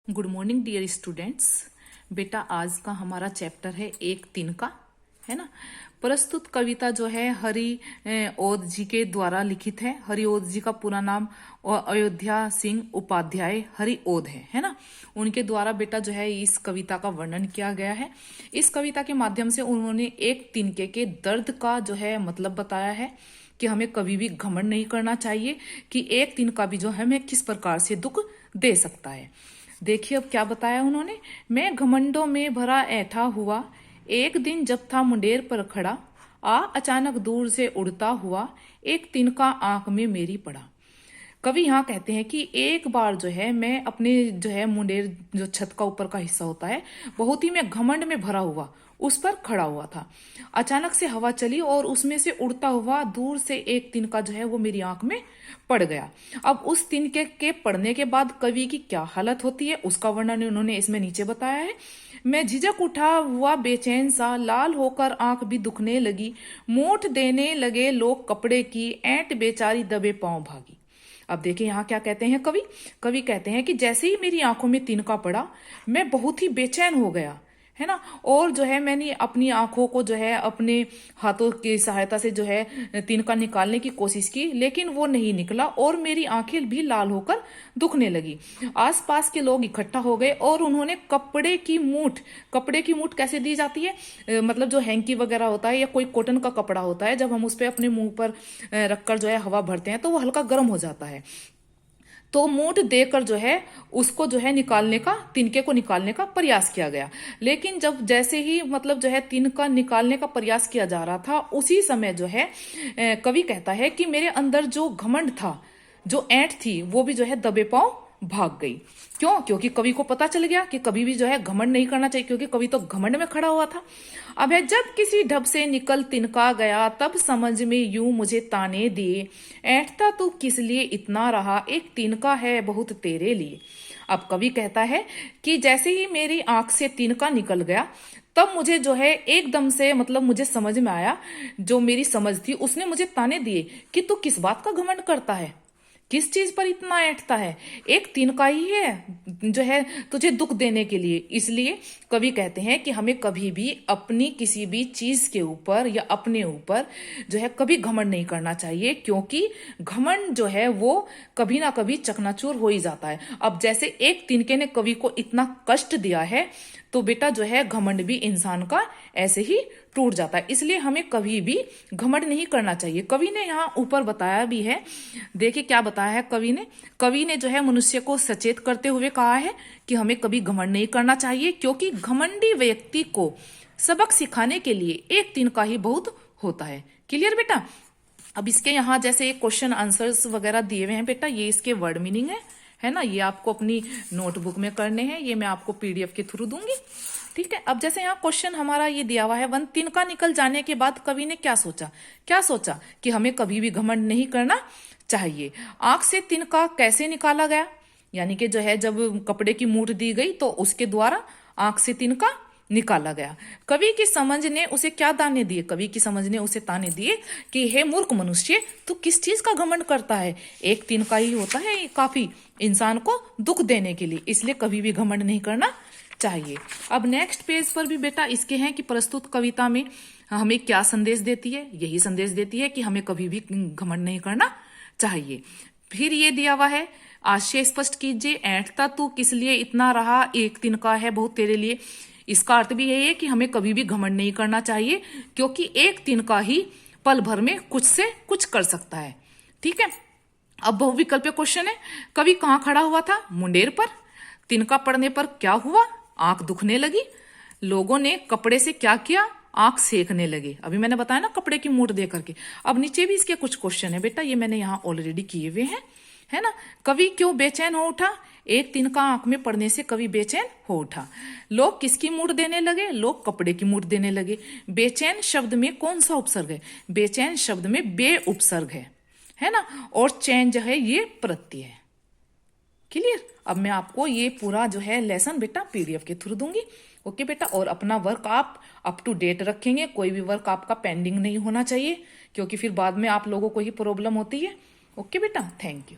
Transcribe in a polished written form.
Good morning dear students. बेटा आज का हमारा चैप्टर है एक तिनका, है ना। प्रस्तुत कविता जो है हरि ओध जी के द्वारा लिखित है। हरि ओध जी का पूरा नाम अयोध्या सिंह उपाध्याय हरि ओध है ना। उनके द्वारा बेटा जो है इस कविता का वर्णन किया गया है। इस कविता के माध्यम से उन्होंने एक तिनके के दर्द का जो है मतलब बताया है कि हमें कभी भी घमंड नहीं करना चाहिए कि एक तिनका भी जो है हमें किस प्रकार से दुख दे सकता है। देखिए अब क्या बताया उन्होंने। मैं घमंडों में भरा ऐठा हुआ, एक दिन जब था मुंडेर पर खड़ा, अचानक दूर से उड़ता हुआ, एक तिनका आंख में मेरी पड़ा। कवि यहाँ कहते हैं कि एक बार जो है मैं अपने जो है मुंडेर जो छत का ऊपर का हिस्सा होता है बहुत ही मैं घमंड में भरा हुआ उस पर खड़ा हुआ था। अचानक से हवा चली और उसमें से उड़ता हुआ दूर से एक तिनका जो है वो मेरी आंख में पड़ गया। अब उस तिनके के पड़ने के बाद कवि की क्या हालत होती है उसका वर्णन उन्होंने इसमें नीचे बताया है। मैं झिझक उठा हुआ बेचैन सा, लाल होकर आंख भी दुखने लगी, मूठ देने लगे लोग कपड़े की, ऐंठ बेचारी दबे पांव भागी। अब देखिए यहाँ क्या कहते हैं कवि। कवि कहते हैं कि जैसे ही मेरी आंखों में तिनका पड़ा मैं बहुत ही बेचैन हो गया, है ना। और जो है मैंने अपनी आंखों को जो है अपने हाथों की सहायता से जो है तिनका निकालने की कोशिश की, लेकिन वो नहीं निकला और मेरी आंखें भी लाल होकर दुखने लगी। आसपास के लोग इकट्ठा हो गए और उन्होंने कपड़े की मूठ कैसे दी जाती है, मतलब जो हैंकी वगैरह होता है या कोई कॉटन का कपड़ा होता है, जब हम उस पर अपने मुंह पर रखकर जो है हवा भरते हैं तो वो हल्का गर्म हो जाता है। तो मूठ देकर जो है उसको जो है तिनके को निकालने का प्रयास किया गया। लेकिन जब जैसे ही मतलब जो है तिनका निकालने का प्रयास किया जा रहा था उसी समय जो है कवि कहता है कि मेरे अंदर जो घमंड था, जो ऐंठ थी, वो भी जो है दबे पांव भाग गई। क्यों? क्योंकि कवि को पता चल गया कि कभी भी जो है घमंड नहीं करना चाहिए, क्योंकि कवि तो घमंड में खड़ा हुआ था। अब है जब किसी ढब से निकल तिनका गया, तब समझ में यूं मुझे ताने दिए, ऐंठता तू किस लिए इतना रहा, एक तिनका है बहुत तेरे लिए। अब कवि कहता है कि जैसे ही मेरी आंख से तिनका निकल गया तब मुझे जो है एकदम से मतलब मुझे समझ में आया, जो मेरी समझ थी उसने मुझे ताने दिए कि तू किस बात का घमंड करता है, किस चीज पर इतना ऐंठता है, एक तिनका ही है जो है तुझे दुख देने के लिए। इसलिए कवि कहते हैं कि हमें कभी भी अपनी किसी भी चीज के ऊपर या अपने ऊपर जो है कभी घमंड नहीं करना चाहिए, क्योंकि घमंड जो है वो कभी ना कभी चकनाचूर हो ही जाता है। अब जैसे एक तिनके ने कवि को इतना कष्ट दिया है तो बेटा जो है घमंड भी इंसान का ऐसे ही टूट जाता है। इसलिए हमें कभी भी घमंड नहीं करना चाहिए। कवि ने यहाँ ऊपर बताया भी है, देखिए क्या बताया है कवि ने जो है मनुष्य को सचेत करते हुए कहा है कि हमें कभी घमंड नहीं करना चाहिए, क्योंकि घमंडी व्यक्ति को सबक सिखाने के लिए एक तिनका ही बहुत होता है। क्लियर बेटा। अब इसके यहाँ जैसे क्वेश्चन आंसर्स वगैरह दिए हुए हैं बेटा, ये इसके वर्ड मीनिंग है ना। ये आपको अपनी नोटबुक में करने हैं, ये मैं आपको पीडीएफ के थ्रू दूंगी, ठीक है। अब जैसे यहाँ क्वेश्चन हमारा ये दिया हुआ है, वन तिनका निकल जाने के बाद कवि ने क्या सोचा कि हमें कभी भी घमंड नहीं करना चाहिए। आंख से तिनका कैसे निकाला गया, यानी कि जो है जब कपड़े की मूठ दी गई तो उसके द्वारा आंख से तिनका निकाला गया। कवि की समझ ने उसे क्या ताने दिए, कवि की समझ ने उसे ताने दिए कि हे मूर्ख मनुष्य, तू किस चीज का घमंड करता है, एक तिनका ही होता है काफी इंसान को दुख देने के लिए, इसलिए कभी भी घमंड नहीं करना चाहिए। अब नेक्स्ट पेज पर भी बेटा इसके हैं कि प्रस्तुत कविता में हमें क्या संदेश देती है। यही संदेश देती है कि हमें कभी भी घमंड नहीं करना चाहिए। फिर ये दिया हुआ है, आशय स्पष्ट कीजिए, ऐंठता तू किस लिए इतना रहा, एक तिनका है बहुत तेरे लिए। इसका अर्थ भी यही है कि हमें कभी भी घमंड नहीं करना चाहिए, क्योंकि एक तिनका ही पल भर में कुछ से कुछ कर सकता है, ठीक है। अब बहुविकल्पीय क्वेश्चन है, कवि कहाँ खड़ा हुआ था, मुंडेर पर। तिनका पड़ने पर क्या हुआ, आंख दुखने लगी। लोगों ने कपड़े से क्या किया, आंख सेकने लगे। अभी मैंने बताया ना कपड़े की मूठ दे करके। अब नीचे भी इसके कुछ क्वेश्चन है बेटा, ये मैंने यहाँ ऑलरेडी किए हुए हैं, है ना। कवि क्यों बेचैन हो उठा, एक तिनका आंख में पड़ने से कवि बेचैन हो उठा। लोग किसकी मूठ देने लगे, लोग कपड़े की मूठ देने लगे। बेचैन शब्द में कौन सा उपसर्ग है, बेचैन शब्द में बे उपसर्ग है ना, और चैन जो है ये प्रत्यय है। क्लियर। अब मैं आपको ये पूरा जो है लेसन बेटा पीडीएफ के थ्रू दूंगी, ओके बेटा। और अपना वर्क आप अप टू डेट रखेंगे, कोई भी वर्क आपका पेंडिंग नहीं होना चाहिए, क्योंकि फिर बाद में आप लोगों को ही प्रॉब्लम होती है। ओके बेटा, थैंक यू।